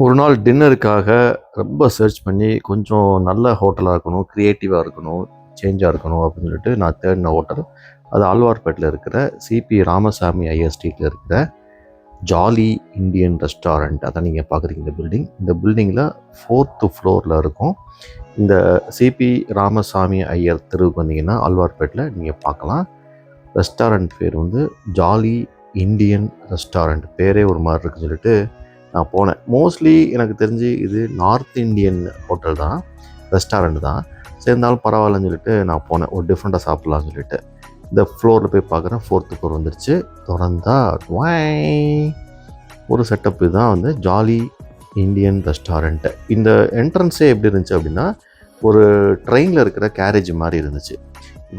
ஒரு நாள் டின்னருக்காக ரொம்ப சர்ச் பண்ணி கொஞ்சம் நல்ல ஹோட்டலாக இருக்கணும், கிரியேட்டிவாக இருக்கணும், சேஞ்சாக இருக்கணும் அப்படின்னு சொல்லிட்டு நான் தேடின ஹோட்டல் அது ஆழ்வார்பேட்டில் இருக்கிற சிபி ராமசாமி ஐயர் ஸ்ட்ரீட்டில் இருக்கிற ஜாலி இந்தியன் ரெஸ்டாரண்ட். அதான் நீங்கள் பார்க்குறீங்க இந்த பில்டிங். இந்த பில்டிங்கில் 4th ஃப்ளோரில் இருக்கும். இந்த சிபி ராமசாமி ஐயர் தெருவுக்கு வந்தீங்கன்னா ஆழ்வார்பேட்டில் நீங்கள் பார்க்கலாம். ரெஸ்டாரண்ட் பேர் வந்து ஜாலி இந்தியன் ரெஸ்டாரண்ட். பேரே ஒரு மாதிரி இருக்குன்னு சொல்லிட்டு நான் போனேன். மோஸ்ட்லி எனக்கு தெரிஞ்சு இது நார்த் இந்தியன் ஹோட்டல் தான், ரெஸ்டாரண்ட் தான். சேர்ந்தாலும் பரவாயில்லன்னு சொல்லிட்டு நான் போனேன், ஒரு டிஃப்ரெண்ட்டாக சாப்பிட்லான்னு சொல்லிட்டு. இந்த ஃப்ளோரில் போய் பார்க்குறேன், 4th ஃப்ளோர் வந்துருச்சு. திறந்தா ஒரு செட்டப். இதுதான் வந்து ஜாலி இந்தியன் ரெஸ்டாரண்ட்டு. இந்த என்ட்ரன்ஸே எப்படி இருந்துச்சு அப்படின்னா, ஒரு ட்ரெயினில் இருக்கிற கேரேஜ் மாதிரி இருந்துச்சு.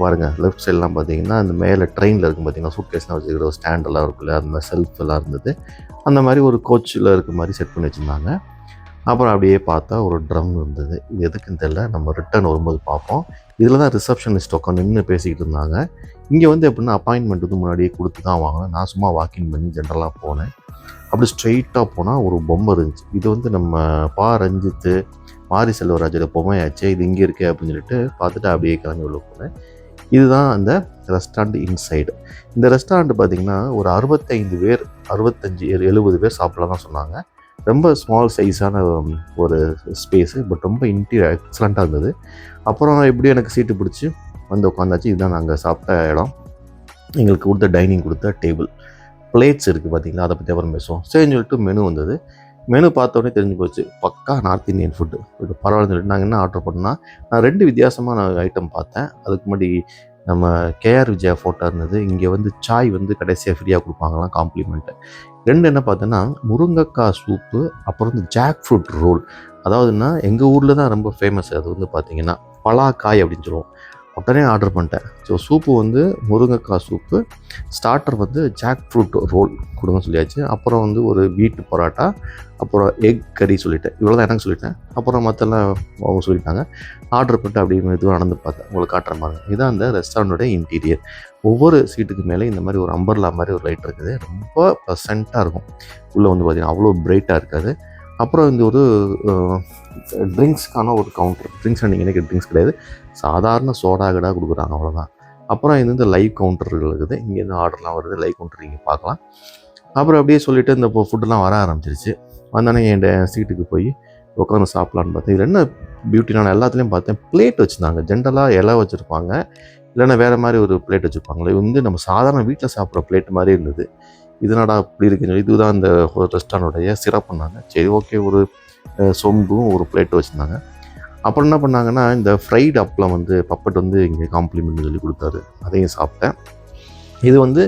பாருங்கள், லெஃப்ட் சைட்லாம் பார்த்தீங்கன்னா அந்த மேலே ட்ரெயினில் இருக்கும் பார்த்தீங்கன்னா, சூட்கேஸ்லாம் வச்சுக்கிற ஒரு ஸ்டாண்டெல்லாம் இருக்குல்ல, அந்த மாதிரி செல்ஃப் எல்லாம் இருந்தது. அந்த மாதிரி ஒரு கோச்சில் இருக்க மாதிரி செட் பண்ணி வச்சுருந்தாங்க. அப்புறம் அப்படியே பார்த்தா ஒரு ட்ரம் இருந்தது. இது எதுக்குன்னு தெரியல, நம்ம ரிட்டர்ன் வரும்போது பார்ப்போம். இதில் தான் ரிசப்ஷனிஸ்ட் உட்காந்து நின்று பேசிக்கிட்டு இருந்தாங்க. இங்கே வந்து எப்படின்னா அப்பாயின்மெண்ட் வந்து முன்னாடியே கொடுத்து தான் வாங்கினேன். நான் சும்மா வாக்கின் பண்ணி ஜென்ரலாக போனேன். அப்படி ஸ்ட்ரெயிட்டாக போனால் ஒரு பொம்மை இருந்துச்சு. இது வந்து நம்ம பா ரஞ்சித்து மாரி செல்வராஜோட பொம்மையாச்சு, இது இங்கே இருக்கே அப்படின்னு சொல்லிட்டு பார்த்துட்டு அப்படியே கிளம்பி உள்ள போனேன். இதுதான் அந்த ரெஸ்டாரண்ட் இன்சைடு. இந்த ரெஸ்டாரண்ட் பார்த்திங்கன்னா ஒரு 65 பேர், 65-70 பேர் சாப்பிடலாம் தான் சொன்னாங்க. ரொம்ப ஸ்மால் சைஸான ஒரு ஸ்பேஸு, பட் ரொம்ப இன்டீரியர் எக்ஸலண்ட்டாக இருந்தது. அப்புறம் எப்படியும் எனக்கு சீட்டு பிடிச்சி வந்து உட்காந்தாச்சு. இதுதான் நாங்கள் சாப்பிட்ட இடம். எங்களுக்கு கொடுத்த டைனிங் கொடுத்த டேபிள். பிளேட்ஸ் இருக்குது பார்த்திங்களா, அதை பற்றி அப்புறம் பேசுவோம். சரின்னு சொல்லிட்டு மெனு வந்தது. மெனு பார்த்தோன்னே தெரிஞ்சு போச்சு, பக்கா நார்த் இந்தியன் ஃபுட்டு. பரவாயில்லன்னு சொல்லிட்டு நாங்கள் என்ன ஆர்டர் பண்ணால், நான் 2 வித்தியாசமான ஐட்டம் பார்த்தேன். அதுக்கு முன்னாடி நம்ம கேஆர் விஜயா ஃபோட்டோ இருந்தது. இங்கே வந்து சாய் வந்து கடைசியாக ஃப்ரீயாக கொடுப்பாங்களாம் காம்ப்ளிமெண்ட்டு. 2 என்ன பார்த்தோன்னா, முருங்கைக்காய் சூப்பு, அப்புறம் வந்து ஜாக் ஃப்ரூட் ரோல். அதாவதுன்னா எங்கள் ஊரில் தான் ரொம்ப ஃபேமஸ். அது வந்து பார்த்திங்கன்னா பலாக்காய் அப்படின்னு சொல்லுவோம். உடனே ஆர்டர் பண்ணிட்டேன். ஸோ சூப்பு வந்து முருங்கைக்காய் சூப்பு, ஸ்டார்டர் வந்து ஜாக் ஃப்ரூட் ரோல் கொடுங்க சொல்லியாச்சு. அப்புறம் வந்து ஒரு வீட்டு பரோட்டா, அப்புறம் எக் கறி சொல்லிட்டேன். இவ்வளோ தான் எனக்கு சொல்லிட்டேன். அப்புறம் மற்றெல்லாம் அவங்க சொல்லிட்டாங்க. ஆர்டர் பண்ணிட்டு அப்படியே மெதுவாக நடந்து பார்த்தேன். உங்களுக்கு காட்டுற மாதிரி இதுதான் அந்த ரெஸ்டாரண்ட்டோட இன்டீரியர். ஒவ்வொரு சீட்டுக்கு மேலே இந்த மாதிரி ஒரு அம்பர்லா மாதிரி ஒரு லைட் இருக்குது. ரொம்ப ப்ளசண்ட்டாக இருக்கும். உள்ளே வந்து பார்த்திங்கன்னா அவ்வளோ பிரைட்டாக இருக்காது. அப்புறம் இந்த ஒரு ட்ரிங்க்ஸ்க்கான ஒரு கவுண்டர். ட்ரிங்க்ஸ் நீங்கள் நினைக்கிற ட்ரிங்க்ஸ் கிடையாது, சாதாரண சோடா கடை கொடுக்குறாங்க, அவ்வளோதான். அப்புறம் இது வந்து லைவ் கவுண்டர்கள் இருக்குது. இங்கேருந்து ஆர்டர்லாம் வருது, லைவ் கவுண்டர் நீங்கள் பார்க்கலாம். அப்புறம் அப்படியே சொல்லிவிட்டு இந்த ஃபுட்டெல்லாம் வர ஆரம்பிச்சிருச்சு. வந்தோடனே என் சீட்டுக்கு போய் உட்காந்து சாப்பிட்லான்னு பார்த்தேன். இது என்ன பியூட்டி, நான் எல்லாத்துலேயும் பார்த்தேன் பிளேட் வச்சுருந்தாங்க. ஜென்ரலாக இலை வச்சுருப்பாங்க, இல்லைன்னா வேறு மாதிரி ஒரு பிளேட் வச்சுருப்பாங்களே. இது வந்து நம்ம சாதாரண வீட்டில் சாப்பிட்ற பிளேட் மாதிரி இருந்தது. இதனடா இப்படி இருக்குன்னு சொல்லி, இதுதான் அந்த ரெஸ்டாரண்ட்டுடைய சிறப்புன்னாங்க. சரி, ஓகே, ஒரு சொம்பும் ஒரு பிளேட்டு வச்சுருந்தாங்க. அப்புறம் என்ன பண்ணாங்கன்னா, இந்த ஃப்ரைடு அப்பளம் வந்து பப்பட் வந்து இங்கே காம்ப்ளிமெண்ட் சொல்லி கொடுத்தாரு. அதையும் சாப்பிட்டேன். இது வந்து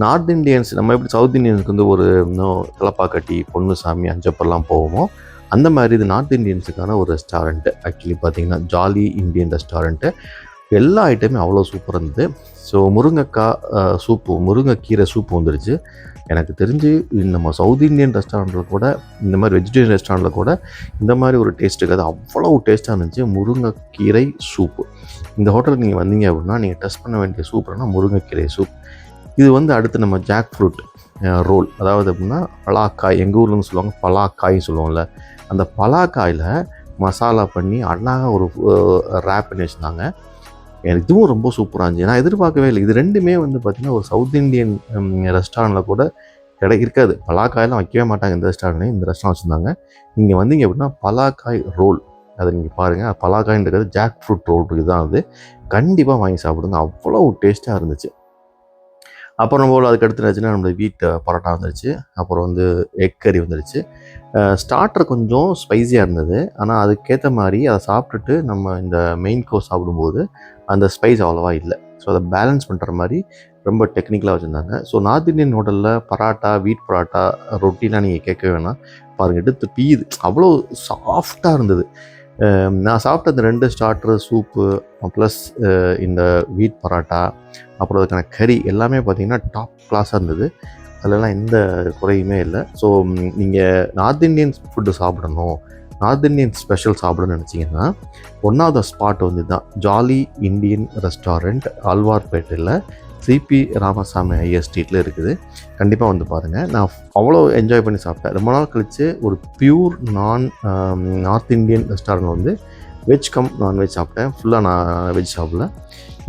நார்த் இண்டியன்ஸ், நம்ம எப்படி சவுத் இண்டியன்ஸுக்கு வந்து ஒரு இன்னும் தலப்பாக்கட்டி, பொன்னுசாமி, அஞ்சப்பர்லாம் போவோமோ, அந்த மாதிரி இது நார்த் இண்டியன்ஸுக்கான ஒரு ரெஸ்டாரண்ட்டு. ஆக்சுவலி பார்த்திங்கன்னா ஜாலி இந்தியன் ரெஸ்டாரண்ட்டு. எல்லா ஐட்டமே அவ்வளோ சூப்பராக இருந்தது. ஸோ முருங்கைக்காய் சூப்பு, முருங்கைக்கீரை சூப்பு வந்துருச்சு. எனக்கு தெரிஞ்சு நம்ம சவுத் இந்தியன் ரெஸ்டாரண்ட்டில் கூட, இந்த மாதிரி வெஜிடேரியன் ரெஸ்டாரண்ட்டில் கூட இந்த மாதிரி ஒரு டேஸ்ட் இருக்காது. அவ்வளோ டேஸ்ட்டாக இருந்துச்சு முருங்கைக்கீரை சூப்பு. இந்த ஹோட்டலுக்கு நீங்கள் வந்தீங்க அப்படின்னா நீங்கள் டெஸ்ட் பண்ண வேண்டிய சூப்புனா முருங்கைக்கீரை சூப். இது வந்து அடுத்து நம்ம ஜாக் ஃப்ரூட் ரோல். அதாவது அப்படின்னா பலாக்காய், எங்கள் ஊர்லன்னு சொல்லுவாங்க, பலாக்காய் சொல்லுவோம்ல, அந்த பலாக்காயில் மசாலா பண்ணி அழகாக ஒரு ரேப் பண்ணி வச்சுருந்தாங்க. எனக்கு இதுவும் ரொம்ப சூப்பராக இருந்துச்சு. நான் எதிர்பார்க்கவே இல்லை. இது 2மே வந்து பார்த்திங்கன்னா ஒரு சவுத் இண்டியன் ரெஸ்டாரண்ட்டில் கூட இருக்காது. பலாக்காயெல்லாம் வைக்கவே மாட்டாங்க இந்த ரெஸ்டாரண்ட்லேயும். இந்த ரெஸ்டாரண்ட் வச்சுருந்தாங்க. நீங்கள் வந்தீங்க அப்படின்னா பலாக்காய் ரோல், அதை நீங்கள் பாருங்கள். பலாக்காய்ன்றது ஜாக் ஃப்ரூட் ரோல் இதுதான். அது கண்டிப்பாக வாங்கி சாப்பிடுங்க, அவ்வளோ டேஸ்ட்டாக இருந்துச்சு. அப்புறம் போல் அதுக்கடுத்து என்னாச்சுன்னா நம்மளுடைய வீட்டு பரோட்டா வந்துருச்சு. அப்புறம் வந்து எக் கறி வந்துருச்சு. ஸ்டார்டர் கொஞ்சம் ஸ்பைஸியாக இருந்தது. ஆனால் அதுக்கேற்ற மாதிரி அதை சாப்பிட்டுட்டு நம்ம இந்த மெயின் கோர்ஸ் சாப்பிடும்போது அந்த ஸ்பைஸ் அவ்வளோவா இல்லை. ஸோ அதை பேலன்ஸ் பண்ணுற மாதிரி ரொம்ப டெக்னிக்கலாக வச்சுருந்தாங்க. ஸோ நார்த் இந்தியன் ஹோட்டலில் பராட்டா, வீட் பராட்டா, ரொட்டிலாம் நீங்கள் கேட்கவே வேணாம். பாருங்கள், எடுத்து பீது அவ்வளோ சாஃப்டாக இருந்தது. நான் சாப்பிட்ட இந்த 2 ஸ்டார்டரு சூப்பு ப்ளஸ் இந்த வீட் பராட்டா, அப்புறம் அதுக்கான கறி எல்லாமே பார்த்திங்கன்னா டாப் கிளாஸாக இருந்தது. அதிலலாம் எந்த குறையுமே இல்லை. ஸோ நீங்கள் நார்த் இந்தியன் ஃபுட்டு சாப்பிடணும், நார்த் இந்தியன் ஸ்பெஷல் சாப்பிடணும்னு நினச்சிங்கன்னா, ஒன் ஆஃப் த ஸ்பாட் வந்து தான் ஜாலி இந்தியன் ரெஸ்டாரண்ட் ஆழ்வார்பேட்டையில் சிபி ராமசாமி ஐயர் ஸ்ட்ரீட்டில் இருக்குது. கண்டிப்பாக வந்து பாருங்கள். நான் அவ்வளோ என்ஜாய் பண்ணி சாப்பிட்டேன். ரொம்ப நாள் கழித்து ஒரு பியூர் நார்த் இந்தியன் ரெஸ்டாரண்ட் வந்து வெஜ் கம் நான்வெஜ் சாப்பிட்டேன். ஃபுல்லாக நான் வெஜ் சாப்பிடல.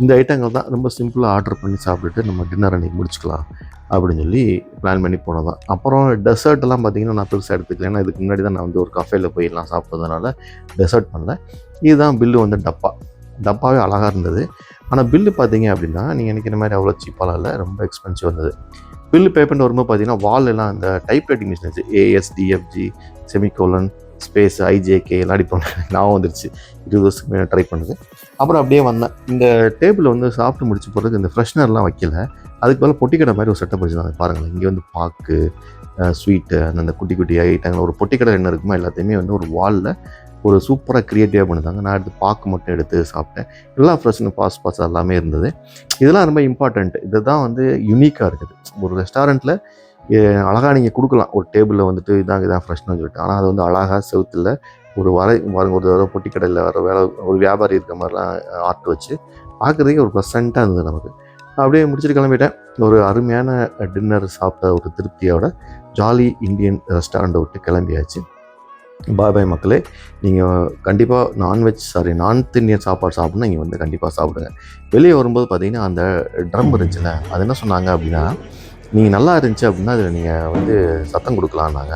இந்த ஐட்டங்கள் தான் ரொம்ப சிம்பிளாக ஆர்டர் பண்ணி சாப்பிட்டுட்டு நம்ம டின்னர் அன்றைக்கி முடிச்சுக்கலாம் அப்படின்னு சொல்லி பிளான் பண்ணி போனது தான். அப்புறம் டெசர்ட்லாம் பார்த்திங்கன்னா நான் பெருசாக எடுத்துக்கல. ஏன்னா இதுக்கு முன்னாடி தான் நான் வந்து ஒரு கஃபேயில் போயிடலாம் சாப்பிட்றதுனால டெசர்ட் பண்ணல. இதுதான் பில்லு வந்து டப்பாவே அழகாக இருந்தது. ஆனால் பில்லு பார்த்தீங்க அப்படின்னா நீங்கள் நினைக்கிற மாதிரி அவ்வளோ சீப்பாலாம் இல்லை, ரொம்ப எக்ஸ்பென்சிவ் வந்தது. பில்லு பே பண்ணிட்டு வரும்போது பார்த்தீங்கன்னா வாலெல்லாம் அந்த டைப் ரைட்டிங் மிஷின் வச்சு ASDFG செமிகோலன் ஸ்பேஸ் IJK எல்லாம் அடிப்பாங்க. நான் வந்துருச்சு 20 வருஷத்துக்கு மேலே ட்ரை பண்ணுது. அப்புறம் அப்படியே வந்தேன். இந்த டேபிளில் வந்து சாப்பிட்டு முடிச்சு போகிறதுக்கு இந்த ஃப்ரெஷ்னர்லாம் வைக்கல. அதுக்கு பதிலாக பொட்டிக்கடை மாதிரி ஒரு செட்டப் வச்சுருந்தாங்க பாருங்களேன். இங்கே வந்து பாக்கு, ஸ்வீட்டு, அந்த குட்டி குட்டி ஐட்டங்கள் ஒரு பொட்டிக்கடை என்ன இருக்குமோ எல்லாத்தையுமே வந்து ஒரு வாலில் ஒரு சூப்பராக க்ரியேட்டிவாக பண்ணியிருந்தாங்க. நான் எடுத்து பாக்கு மட்டும் எடுத்து சாப்பிட்டேன். எல்லாம் ஃப்ரெஷ்னு பாஸ் எல்லாமே இருந்தது. இதெல்லாம் ரொம்ப இம்பார்ட்டண்ட். இதுதான் வந்து யூனிக்காக இருக்குது. ஒரு ரெஸ்டாரண்ட்டில் அழகாக நீங்கள் கொடுக்கலாம். ஒரு டேபிளில் வந்துட்டு இதான் ஃப்ரெஷ்னு சொல்லிட்டு. ஆனால் அது வந்து அழகாக செவுத்தில் ஒரு ஒரு தடவை பொட்டி கடையில் வர ஒரு வியாபாரி இருக்க மாதிரிலாம் ஆர்ட் வச்சு பார்க்குறதுக்கே ஒரு ப்ளசண்ட்டாக இருந்தது நமக்கு. அப்படியே முடிச்சுட்டு கிளம்பிட்டேன். ஒரு அருமையான டின்னர் சாப்பிட்ட ஒரு திருப்தியோட ஜாலி இந்தியன் ரெஸ்டாரண்ட்டை விட்டு கிளம்பியாச்சு. பாய் மக்களே. நீங்கள் கண்டிப்பாக நார்த் இந்தியன் சாப்பாடு சாப்பிட்ணுன்னா இங்கே வந்து கண்டிப்பாக சாப்பிடுங்க. வெளியே வரும்போது பார்த்தீங்கன்னா அந்த ட்ரம் இருந்துச்சுல்ல, அது என்ன சொன்னாங்க அப்படின்னா, நீங்கள் நல்லா இருந்துச்சு அப்படின்னா அதில் நீங்கள் வந்து சத்தம் கொடுக்கலான்னாங்க.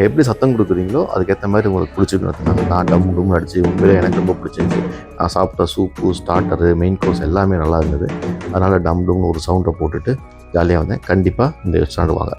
எப்படி சத்தம் கொடுக்குறீங்களோ அதுக்கேற்ற மாதிரி உங்களுக்கு பிடிச்சிருக்குன்னு நான் டம்னு அடிச்சு உண்மையிலே எனக்கு ரொம்ப பிடிச்சிருந்துச்சி. நான் சாப்பிட்ட சூப்பு, ஸ்டார்டரு, மெயின் கோர்ஸ் எல்லாமே நல்லா இருந்தது. அதனால் டம்னு ஒரு சவுண்டை போட்டுட்டு ஜாலியாக வந்தேன். கண்டிப்பாக இந்த ரெஸ்டாரண்ட் வாங்க.